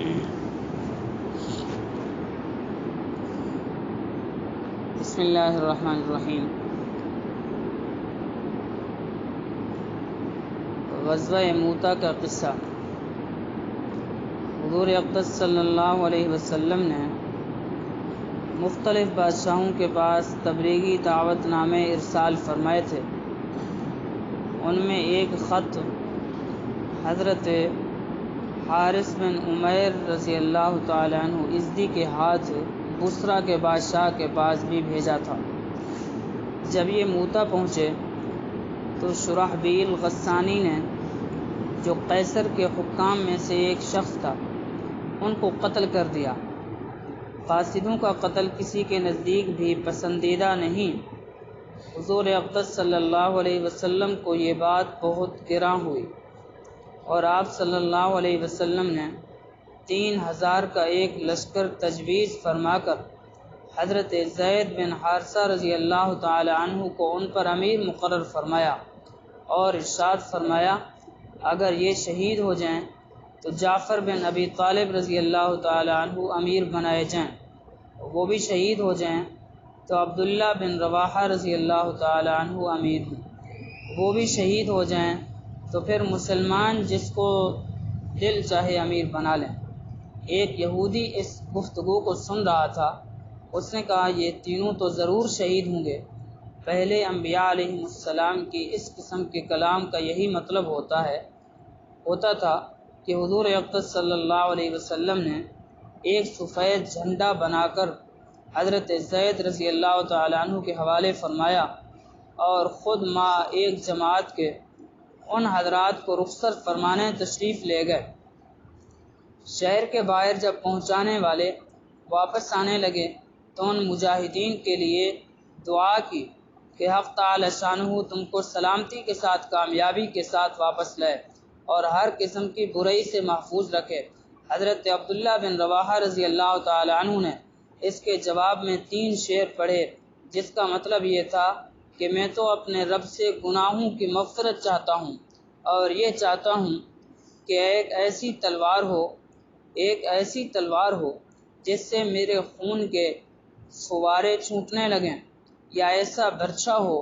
بسم اللہ الرحمن الرحیم۔ غزوہ موتا کا قصہ۔ حضور اقدس صلی اللہ علیہ وسلم نے مختلف بادشاہوں کے پاس تبلیغی دعوت نامے ارسال فرمائے تھے۔ ان میں ایک خط حضرت حارث بن عمیر رضی اللہ تعالیٰ عنہ ازدی کے ہاتھ بصرہ کے بادشاہ کے پاس بھی بھیجا تھا۔ جب یہ موتا پہنچے تو شرحبیل غسانی نے، جو قیصر کے حکام میں سے ایک شخص تھا، ان کو قتل کر دیا۔ قاصدوں کا قتل کسی کے نزدیک بھی پسندیدہ نہیں۔ حضور اقدس صلی اللہ علیہ وسلم کو یہ بات بہت گراں ہوئی، اور آپ صلی اللہ علیہ وسلم نے 3000 کا ایک لشکر تجویز فرما کر حضرت زید بن حارثہ رضی اللہ تعالی عنہ کو ان پر امیر مقرر فرمایا، اور ارشاد فرمایا اگر یہ شہید ہو جائیں تو جعفر بن ابی طالب رضی اللہ تعالی عنہ امیر بنائے جائیں، وہ بھی شہید ہو جائیں تو عبداللہ بن رواحہ رضی اللہ تعالی عنہ امیر ہوں، وہ بھی شہید ہو جائیں تو پھر مسلمان جس کو دل چاہے امیر بنا لیں۔ ایک یہودی اس گفتگو کو سن رہا تھا۔ اس نے کہا یہ تینوں تو ضرور شہید ہوں گے۔ پہلے انبیاء علیہ السلام کی اس قسم کے کلام کا یہی مطلب ہوتا تھا کہ حضور اقدس صلی اللہ علیہ وسلم نے ایک سفید جھنڈا بنا کر حضرت زید رضی اللہ تعالیٰ عنہ کے حوالے فرمایا، اور خود ایک جماعت کے ان حضرات کو رخصت فرمانے تشریف لے گئے۔ شہر کے باہر جب پہنچانے والے واپس آنے لگے تو ان مجاہدین کے لیے دعا کی کہ حق تعالی شانہ تم کو سلامتی کے ساتھ، کامیابی کے ساتھ واپس لائے اور ہر قسم کی برائی سے محفوظ رکھے۔ حضرت عبداللہ بن رواحہ رضی اللہ تعالی عنہ نے اس کے جواب میں 3 شعر پڑھے، جس کا مطلب یہ تھا کہ میں تو اپنے رب سے گناہوں کی مغفرت چاہتا ہوں، اور یہ چاہتا ہوں کہ ایک ایسی تلوار ہو جس سے میرے خون کے فوارے چھوٹنے لگیں، یا ایسا برچھا ہو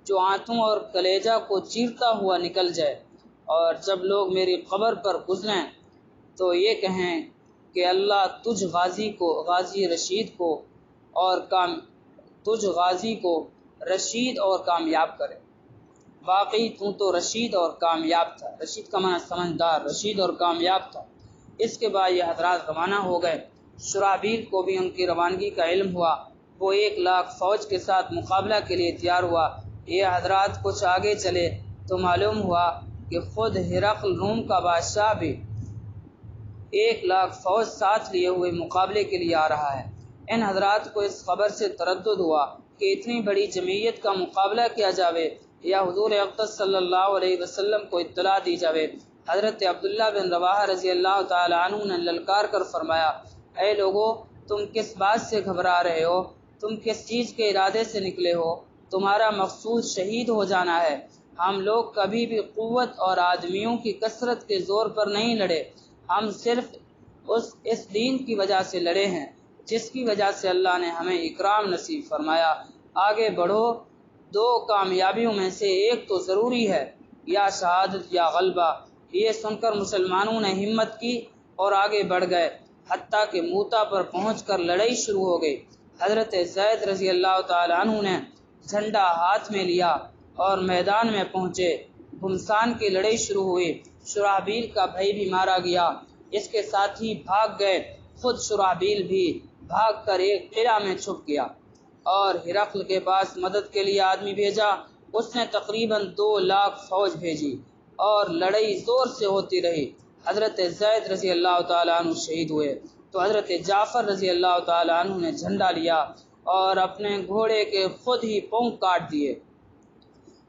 جو آنتوں اور کلیجہ کو چیرتا ہوا نکل جائے، اور جب لوگ میری قبر پر گزریں تو یہ کہیں کہ اللہ تجھ غازی کو رشید اور کامیاب کرے۔ واقعی تو رشید اور کامیاب تھا۔ رشید کا معنی سمجھدار، رشید اور کامیاب تھا۔ اس کے بعد یہ حضرات روانہ ہو گئے۔ شرحبیل کو بھی ان کی روانگی کا علم ہوا۔ وہ 1,00,000 فوج کے ساتھ مقابلہ کے لیے تیار ہوا۔ یہ حضرات کچھ آگے چلے تو معلوم ہوا کہ خود ہرقل روم کا بادشاہ بھی 1,00,000 فوج ساتھ لیے ہوئے مقابلے کے لیے آ رہا ہے۔ ان حضرات کو اس خبر سے تردد ہوا کہ اتنی بڑی جمعیت کا مقابلہ کیا جاوے یا حضور اقدس صلی اللہ علیہ وسلم کو اطلاع دی جاوے۔ حضرت عبداللہ بن رواحہ رضی اللہ تعالی عنہ نے للکار کر فرمایا، اے لوگو، تم کس بات سے گھبرا رہے ہو؟ تم کس چیز کے ارادے سے نکلے ہو؟ تمہارا مقصود شہید ہو جانا ہے۔ ہم لوگ کبھی بھی قوت اور آدمیوں کی کثرت کے زور پر نہیں لڑے، ہم صرف اس دین کی وجہ سے لڑے ہیں جس کی وجہ سے اللہ نے ہمیں اکرام نصیب فرمایا۔ آگے بڑھو، 2 کامیابیوں میں سے ایک تو ضروری ہے، یا شہادت یا غلبہ۔ یہ سن کر مسلمانوں نے ہمت کی اور آگے بڑھ گئے، حتیٰ کہ موتا پر پہنچ کر لڑائی شروع ہو گئی۔ حضرت زید رضی اللہ تعالی عنہ نے جھنڈا ہاتھ میں لیا اور میدان میں پہنچے۔ گھمسان کی لڑائی شروع ہوئی۔ شرحبیل کا بھائی بھی مارا گیا، اس کے ساتھی بھاگ گئے، خود شرحبیل بھی بھاگ کر ایک قلعہ میں چھپ گیا اور ہرقل کے پاس مدد کے لیے آدمی بھیجا۔ اس نے تقریباً 2,00,000 فوج بھیجی اور لڑائی زور سے ہوتی رہی۔ حضرت زید رضی اللہ تعالیٰ عنہ شہید ہوئے تو حضرت جعفر رضی اللہ تعالیٰ عنہ نے جھنڈا لیا اور اپنے گھوڑے کے خود ہی پونک کاٹ دیے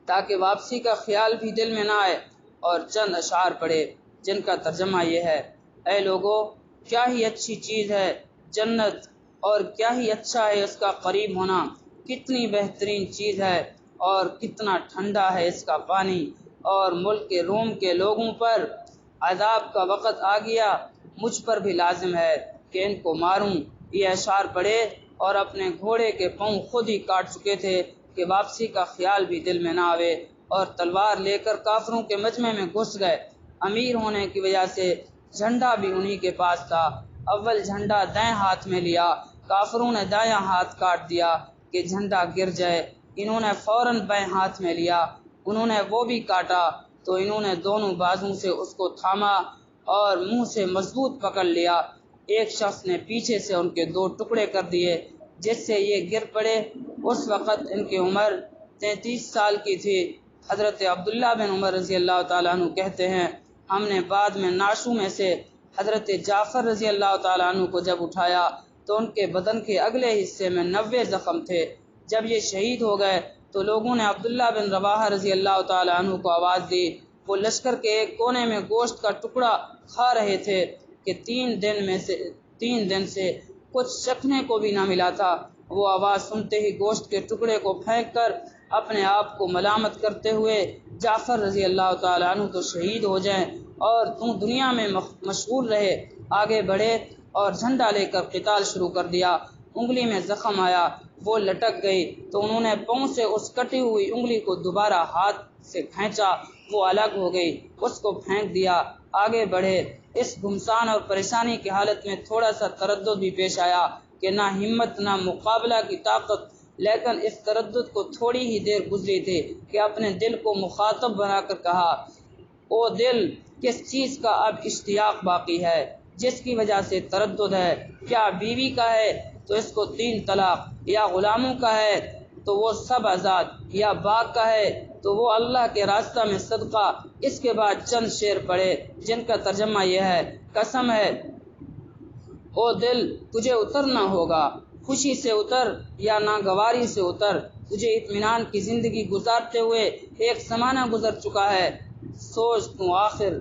تاکہ واپسی کا خیال بھی دل میں نہ آئے، اور چند اشعار پڑھے جن کا ترجمہ یہ ہے، اے لوگو، کیا ہی اچھی چیز ہے جنت، اور کیا ہی اچھا ہے اس کا قریب ہونا، کتنی بہترین چیز ہے اور کتنا ٹھنڈا ہے اس کا پانی، اور ملک روم کے لوگوں پر عذاب کا وقت آ گیا، مجھ پر بھی لازم ہے کہ ان کو ماروں۔ یہ اشعار پڑھے اور اپنے گھوڑے کے پاؤں خود ہی کاٹ چکے تھے کہ واپسی کا خیال بھی دل میں نہ آوے، اور تلوار لے کر کافروں کے مجمع میں گھس گئے۔ امیر ہونے کی وجہ سے جھنڈا بھی انہی کے پاس تھا۔ اول جھنڈا دائیں ہاتھ میں لیا، کافروں نے دایاں ہاتھ کاٹ دیا کہ جھنڈا گر جائے۔ انہوں نے فوراً بائیں ہاتھ میں لیا، انہوں نے وہ بھی کاٹا تو انہوں نے دونوں بازوں سے اس کو تھاما اور منہ سے مضبوط پکڑ لیا۔ ایک شخص نے پیچھے سے ان کے 2 ٹکڑے کر دیے جس سے یہ گر پڑے۔ اس وقت ان کی عمر 33 سال کی تھی۔ حضرت عبداللہ بن عمر رضی اللہ تعالیٰ عنہ کہتے ہیں، ہم نے بعد میں نعشوں میں سے حضرت جعفر رضی اللہ تعالیٰ عنہ کو جب اٹھایا تو ان کے بدن کے اگلے حصے میں 90 زخم تھے۔ جب یہ شہید ہو گئے تو لوگوں نے عبداللہ بن رواحہ رضی اللہ تعالیٰ عنہ کو آواز دی۔ وہ لشکر کے ایک کونے میں گوشت کا ٹکڑا کھا رہے تھے کہ 3 دن سے کچھ چکھنے کو بھی نہ ملا تھا۔ وہ آواز سنتے ہی گوشت کے ٹکڑے کو پھینک کر اپنے آپ کو ملامت کرتے ہوئے، جعفر رضی اللہ تعالیٰ عنہ تو شہید ہو جائیں اور تم دنیا میں مشغول رہے، آگے بڑھے اور جھنڈا لے کر قتال شروع کر دیا۔ انگلی میں زخم آیا، وہ لٹک گئی تو انہوں نے پاؤں سے اس کٹی ہوئی انگلی کو دوبارہ ہاتھ سے کھینچا، وہ الگ ہو گئی، اس کو پھینک دیا، آگے بڑھے۔ اس گمسان اور پریشانی کی حالت میں تھوڑا سا تردد بھی پیش آیا کہ نہ ہمت نہ مقابلہ کی طاقت، لیکن اس تردد کو تھوڑی ہی دیر گزری تھی کہ اپنے دل کو مخاطب بنا کر کہا، او دل، کس چیز کا اب اشتیاق باقی ہے جس کی وجہ سے تردد ہے؟ کیا بیوی کا ہے تو اس کو 3 طلاق، یا غلاموں کا ہے تو وہ سب آزاد، یا باغ کا ہے تو وہ اللہ کے راستہ میں صدقہ۔ اس کے بعد چند شعر پڑھے جن کا ترجمہ یہ ہے، قسم ہے او دل تجھے اترنا ہوگا، خوشی سے اتر یا ناگواری سے اتر، تجھے اطمینان کی زندگی گزارتے ہوئے ایک زمانہ گزر چکا ہے، سوچ تو آخر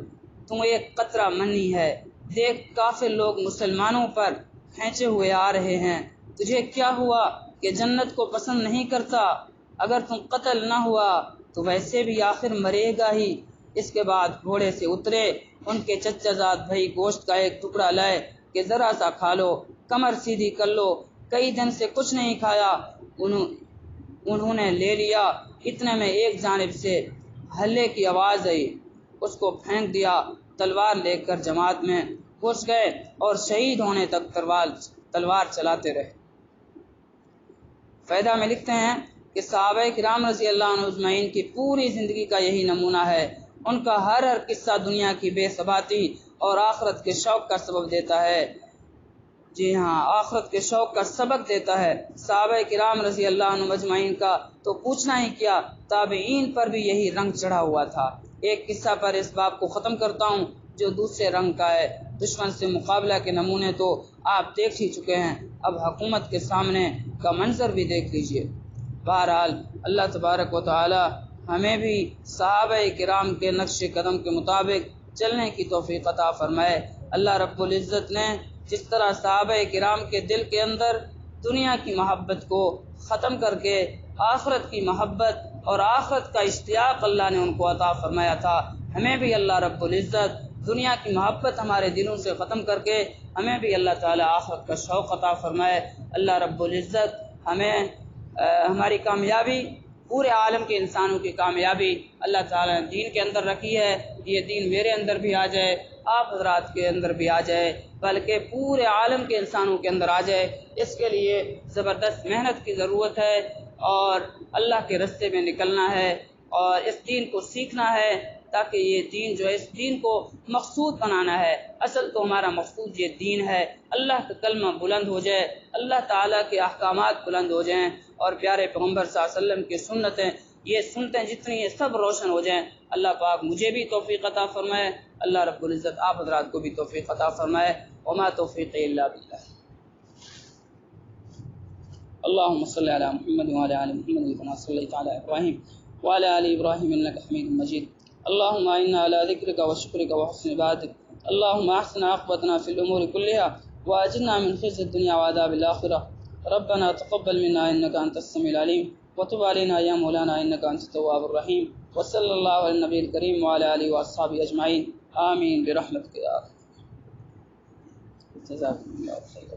تو ایک قطرہ منی ہے، دیکھ کافر لوگ مسلمانوں پر کھینچے ہوئے آ رہے ہیں، تجھے کیا ہوا کہ جنت کو پسند نہیں کرتا؟ اگر تم قتل نہ ہوا تو ویسے بھی آخر مرے گا ہی۔ اس کے بعد گھوڑے سے اترے، ان کے چچا زاد بھائی گوشت کا ایک ٹکڑا لائے کہ ذرا سا کھا لو، کمر سیدھی کر لو، کئی دن سے کچھ نہیں کھایا۔ انہوں نے لے لیا، اتنے میں ایک جانب سے ہلے کی آواز آئی، اس کو پھینک دیا، تلوار لے کر جماعت میں گھس گئے اور شہید ہونے تک تلوار چلاتے رہے۔ فائدہ میں لکھتے ہیں کہ صحابہ کرام رضی اللہ عنہ اجمعین کی پوری زندگی کا یہی نمونہ ہے۔ ان کا ہر قصہ دنیا کی بے ثباتی اور آخرت کے شوق کا سبب دیتا ہے۔ جی ہاں، آخرت کے شوق کا سبق دیتا ہے۔ صحابہ کرام رضی اللہ عنہ اجمعین کا تو پوچھنا ہی کیا، تابعین پر بھی یہی رنگ چڑھا ہوا تھا۔ ایک قصہ پر اس باب کو ختم کرتا ہوں جو دوسرے رنگ کا ہے۔ دشمن سے مقابلہ کے نمونے تو آپ دیکھ ہی چکے ہیں، اب حکومت کے سامنے کا منظر بھی دیکھ لیجئے۔ بہرحال اللہ تبارک و تعالی ہمیں بھی صحابہ کرام کے نقش قدم کے مطابق چلنے کی توفیق عطا فرمائے۔ اللہ رب العزت نے جس طرح صحابہ کرام کے دل کے اندر دنیا کی محبت کو ختم کر کے آخرت کی محبت اور آخرت کا اشتیاق اللہ نے ان کو عطا فرمایا تھا، ہمیں بھی اللہ رب العزت دنیا کی محبت ہمارے دلوں سے ختم کر کے ہمیں بھی اللہ تعالی آخرت کا شوق عطا فرمائے۔ اللہ رب العزت ہمیں ہماری کامیابی، پورے عالم کے انسانوں کی کامیابی اللہ تعالیٰ نے دین کے اندر رکھی ہے، یہ دین میرے اندر بھی آ جائے، آپ حضرات کے اندر بھی آ جائے، بلکہ پورے عالم کے انسانوں کے اندر آ جائے۔ اس کے لیے زبردست محنت کی ضرورت ہے اور اللہ کے راستے میں نکلنا ہے اور اس دین کو سیکھنا ہے، تاکہ یہ دین جو ہے اس دین کو مقصود بنانا ہے۔ اصل تو ہمارا مقصود یہ دین ہے، اللہ کا کلمہ بلند ہو جائے، اللہ تعالیٰ کے احکامات بلند ہو جائیں اور پیارے پیغمبر صلی اللہ علیہ وسلم کی سنتیں، یہ سنتیں جتنی یہ سب روشن ہو جائیں۔ اللہ پاک مجھے بھی توفیق عطا فرمائے، اللہ رب العزت آپ حضرات کو بھی توفیق عطا فرمائے۔ وما توفیق الا باللہ۔ اللهم صل على محمد وعلى ال محمد كما صليت على ابراهيم وعلى ال ابراهيم انك حميد مجيد. اللهم انا على ذكرك وشكرك وحسن عبادتك. اللهم احسن عاقبتنا في الامور كلها واجرنا من خزي الدنيا وعذاب الاخره. ربنا تقبل منا انك انت السميع العليم وتب علينا يا مولانا انك انت التواب الرحيم. وصلى الله على النبي الكريم وعلى اله واصحابه اجمعين. آمين برحمتك يا رب. جزاک اللہ خیر.